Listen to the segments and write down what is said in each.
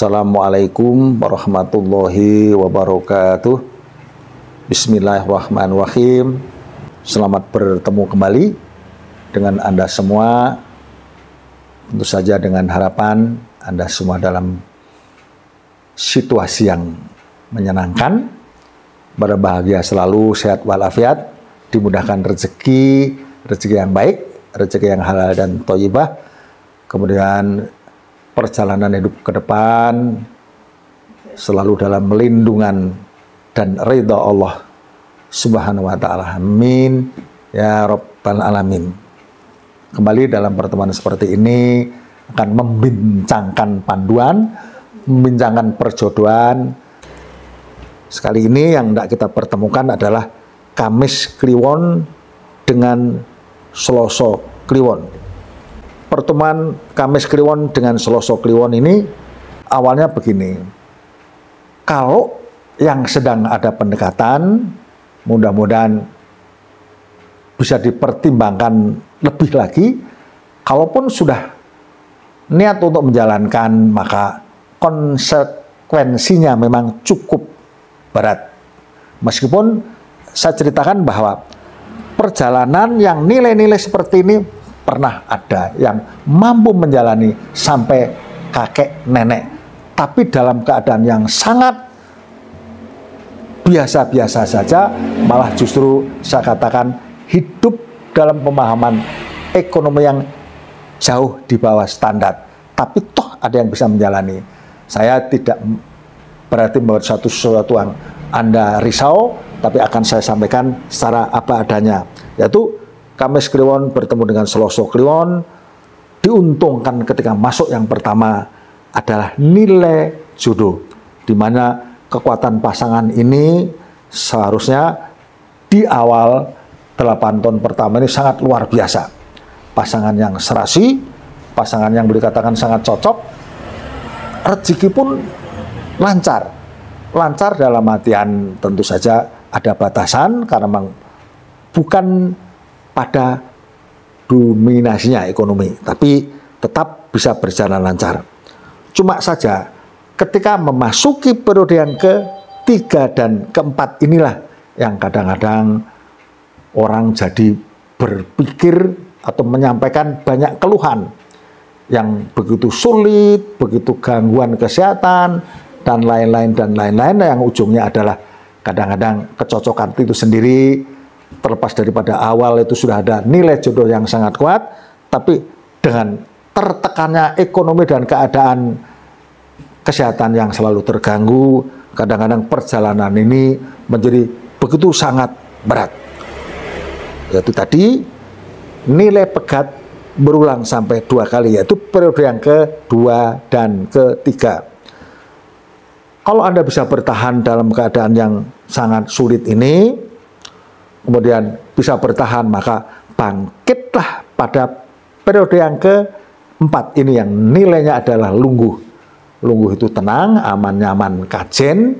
Assalamualaikum warahmatullahi wabarakatuh. Bismillahirrahmanirrahim. Selamat bertemu kembali dengan Anda semua. Tentu saja dengan harapan Anda semua dalam situasi yang menyenangkan, berbahagia selalu, sehat walafiat, dimudahkan rezeki yang baik, rezeki yang halal dan thayyibah. Kemudian perjalanan hidup ke depan selalu dalam lindungan dan ridha Allah Subhanahu wa taala. Amin ya rabbal alamin. Kembali dalam pertemuan seperti ini akan membincangkan panduan, membincangkan perjodohan. Sekali ini yang hendak kita pertemukan adalah Kamis Kliwon dengan Selasa Kliwon. Pertemuan Kamis Kliwon dengan Selasa Kliwon ini awalnya begini. Kalau yang sedang ada pendekatan, mudah-mudahan bisa dipertimbangkan lebih lagi. Kalaupun sudah niat untuk menjalankan, maka konsekuensinya memang cukup berat. Meskipun saya ceritakan bahwa perjalanan yang nilai-nilai seperti ini pernah ada yang mampu menjalani sampai kakek nenek, tapi dalam keadaan yang sangat biasa-biasa saja, malah justru saya katakan hidup dalam pemahaman ekonomi yang jauh di bawah standar, tapi toh ada yang bisa menjalani. Saya tidak berarti membuat sesuatu yang Anda risau, tapi akan saya sampaikan secara apa adanya, yaitu Kamis Kliwon bertemu dengan Selasa Kliwon. Diuntungkan ketika masuk yang pertama adalah nilai jodoh, di mana kekuatan pasangan ini seharusnya di awal 8 tahun pertama ini sangat luar biasa. Pasangan yang serasi, pasangan yang boleh katakan sangat cocok, rezeki pun lancar. Lancar dalam artian tentu saja ada batasan, karena memang bukan pada dominasinya ekonomi, tapi tetap bisa berjalan lancar. Cuma saja ketika memasuki periode yang ketiga dan keempat inilah yang kadang-kadang orang jadi berpikir atau menyampaikan banyak keluhan yang begitu sulit, begitu gangguan kesehatan dan lain-lain yang ujungnya adalah kadang-kadang kecocokan itu sendiri. Terlepas daripada awal itu sudah ada nilai jodoh yang sangat kuat, tapi dengan tertekannya ekonomi dan keadaan kesehatan yang selalu terganggu, kadang-kadang perjalanan ini menjadi begitu sangat berat. Yaitu tadi nilai pegat berulang sampai 2 kali, yaitu periode yang kedua dan ketiga. Kalau Anda bisa bertahan dalam keadaan yang sangat sulit ini, kemudian bisa bertahan, maka bangkitlah pada periode yang keempat ini yang nilainya adalah lungguh. Lungguh itu tenang, aman, nyaman, kajen.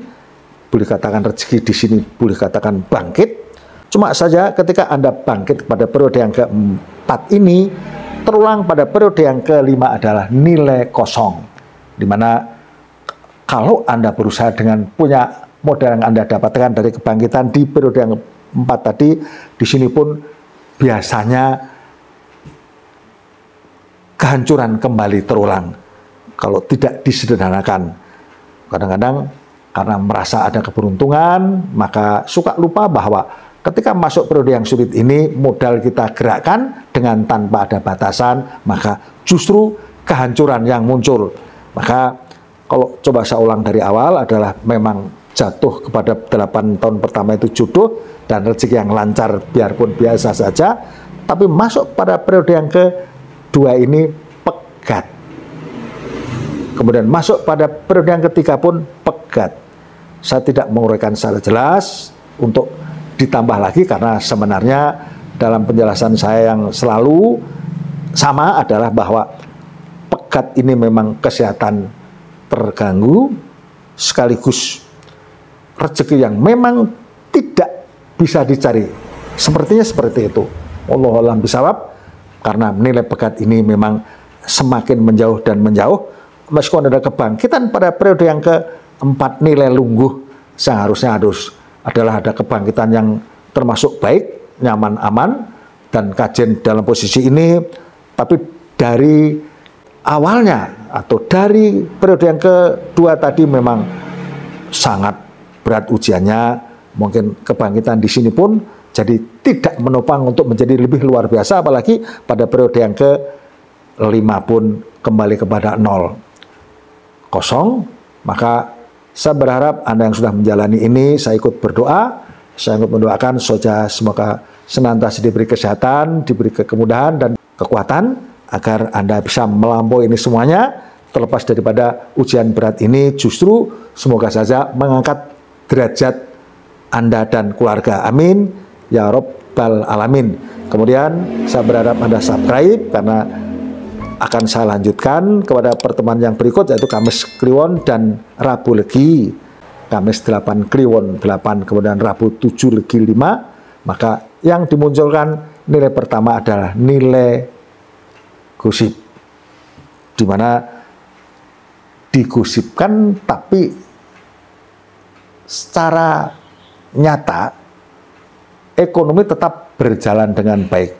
Boleh katakan rezeki di sini, boleh katakan bangkit. Cuma saja ketika Anda bangkit pada periode yang keempat ini, terulang pada periode yang kelima adalah nilai kosong. Dimana kalau Anda berusaha dengan punya modal yang Anda dapatkan dari kebangkitan di periode yang 4 tadi, di sini pun biasanya kehancuran kembali terulang kalau tidak disederhanakan. Kadang-kadang karena merasa ada keberuntungan, maka suka lupa bahwa ketika masuk periode yang sulit ini, modal kita gerakkan dengan tanpa ada batasan, maka justru kehancuran yang muncul. Maka kalau coba saya ulang dari awal adalah memang jatuh kepada 8 tahun pertama itu jodoh dan rezeki yang lancar biarpun biasa saja, tapi masuk pada periode yang kedua ini pegat. Kemudian masuk pada periode yang ketiga pun pegat. Saya tidak menguraikan secara jelas untuk ditambah lagi, karena sebenarnya dalam penjelasan saya yang selalu sama adalah bahwa pegat ini memang kesehatan terganggu sekaligus rezeki yang memang tidak bisa dicari. Sepertinya seperti itu. Wallahu a'lam bishawab. Karena nilai pegat ini memang semakin menjauh dan menjauh, meskipun ada kebangkitan pada periode yang keempat, nilai lungguh seharusnya adalah ada kebangkitan yang termasuk baik, nyaman, aman, dan kajian dalam posisi ini. Tapi dari awalnya atau dari periode yang kedua tadi memang sangat berat ujiannya. Mungkin kebangkitan di sini pun jadi tidak menopang untuk menjadi lebih luar biasa, apalagi pada periode yang ke-5 pun kembali kepada 0, kosong. Maka saya berharap Anda yang sudah menjalani ini, saya ikut berdoa, saya ikut mendoakan saja semoga senantiasa diberi kesehatan, diberi kemudahan dan kekuatan agar Anda bisa melampaui ini semuanya. Terlepas daripada ujian berat ini, justru semoga saja mengangkat derajat Anda dan keluarga. Amin ya Rabbal Alamin. Kemudian saya berharap Anda subscribe, karena akan saya lanjutkan kepada pertemuan yang berikut, yaitu Kamis Kliwon dan Rabu Legi. Kamis 8 Kliwon 8, kemudian Rabu 7 Legi 5. Maka yang dimunculkan nilai pertama adalah nilai gosip, di mana digosipkan tapi secara nyata ekonomi tetap berjalan dengan baik.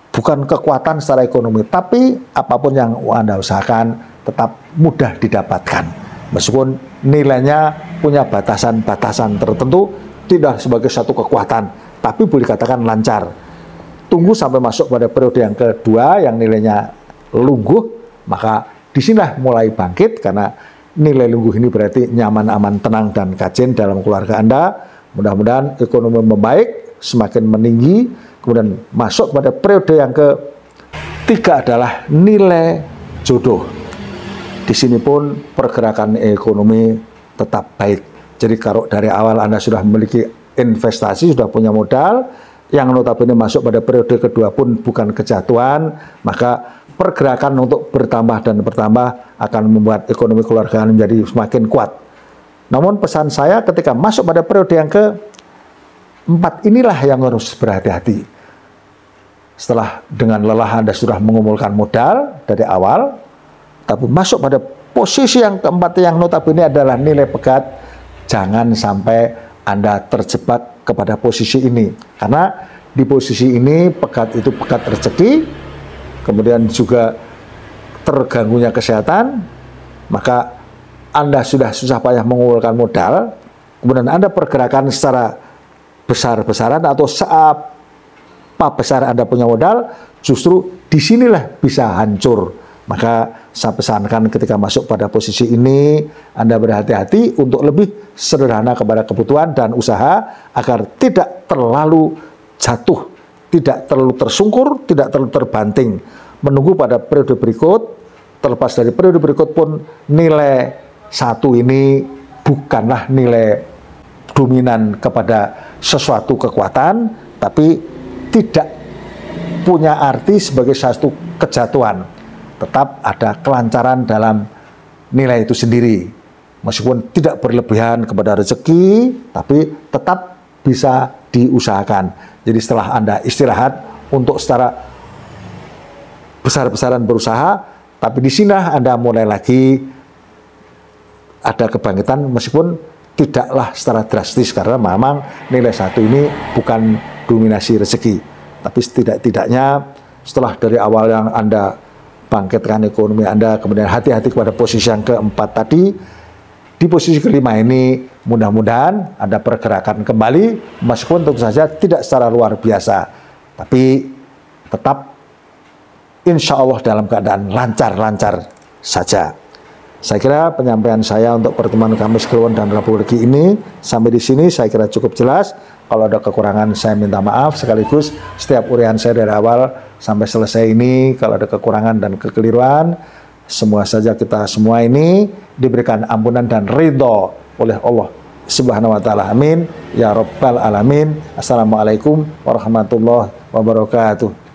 Bukan kekuatan secara ekonomi, tapi apapun yang Anda usahakan tetap mudah didapatkan. Meskipun nilainya punya batasan-batasan tertentu, tidak sebagai satu kekuatan, tapi boleh dikatakan lancar. Tunggu sampai masuk pada periode yang kedua yang nilainya lungguh, maka disinilah mulai bangkit, karena nilai lungguh ini berarti nyaman, aman, tenang, dan kajen dalam keluarga Anda. Mudah-mudahan ekonomi membaik, semakin meninggi. Kemudian masuk pada periode yang ketiga adalah nilai jodoh. Di sini pun pergerakan ekonomi tetap baik. Jadi kalau dari awal Anda sudah memiliki investasi, sudah punya modal, yang notabene masuk pada periode kedua pun bukan kejatuhan, maka pergerakan untuk bertambah dan bertambah akan membuat ekonomi keluarga menjadi semakin kuat. Namun pesan saya ketika masuk pada periode yang keempat inilah yang harus berhati-hati. Setelah dengan lelah Anda sudah mengumpulkan modal dari awal, tapi masuk pada posisi yang keempat yang notabene adalah nilai pegat, jangan sampai Anda terjebak kepada posisi ini. Karena di posisi ini pegat itu pegat rezeki, kemudian juga terganggunya kesehatan, maka Anda sudah susah payah mengumpulkan modal, kemudian Anda pergerakan secara besar-besaran atau seapa besar Anda punya modal, justru disinilah bisa hancur. Maka saya pesankan ketika masuk pada posisi ini, Anda berhati-hati untuk lebih sederhana kepada kebutuhan dan usaha, agar tidak terlalu jatuh, tidak terlalu tersungkur, tidak terlalu terbanting. Menunggu pada periode berikut, terlepas dari periode berikut pun nilai 1 ini bukanlah nilai dominan kepada sesuatu kekuatan, tapi tidak punya arti sebagai satu kejatuhan. Tetap ada kelancaran dalam nilai itu sendiri. Meskipun tidak berlebihan kepada rezeki, tapi tetap bisa diusahakan. Jadi setelah Anda istirahat untuk secara besar-besaran berusaha, tapi di sini Anda mulai lagi ada kebangkitan, meskipun tidaklah secara drastis, karena memang nilai 1 ini bukan dominasi rezeki. Tapi setidak-tidaknya setelah dari awal yang Anda bangkitkan ekonomi Anda, kemudian hati-hati kepada posisi yang keempat tadi, di posisi kelima ini mudah-mudahan ada pergerakan kembali, meskipun tentu saja tidak secara luar biasa, tapi tetap insya Allah dalam keadaan lancar-lancar saja. Saya kira penyampaian saya untuk pertemuan Kamis Kliwon dan Rabu Legi ini sampai di sini saya kira cukup jelas. Kalau ada kekurangan saya minta maaf, sekaligus setiap urian saya dari awal sampai selesai ini kalau ada kekurangan dan kekeliruan, semua saja kita semua ini diberikan ampunan dan ridho oleh Allah Subhanahu wa taala. Amin ya Rabbal Alamin. Assalamualaikum warahmatullahi wabarakatuh.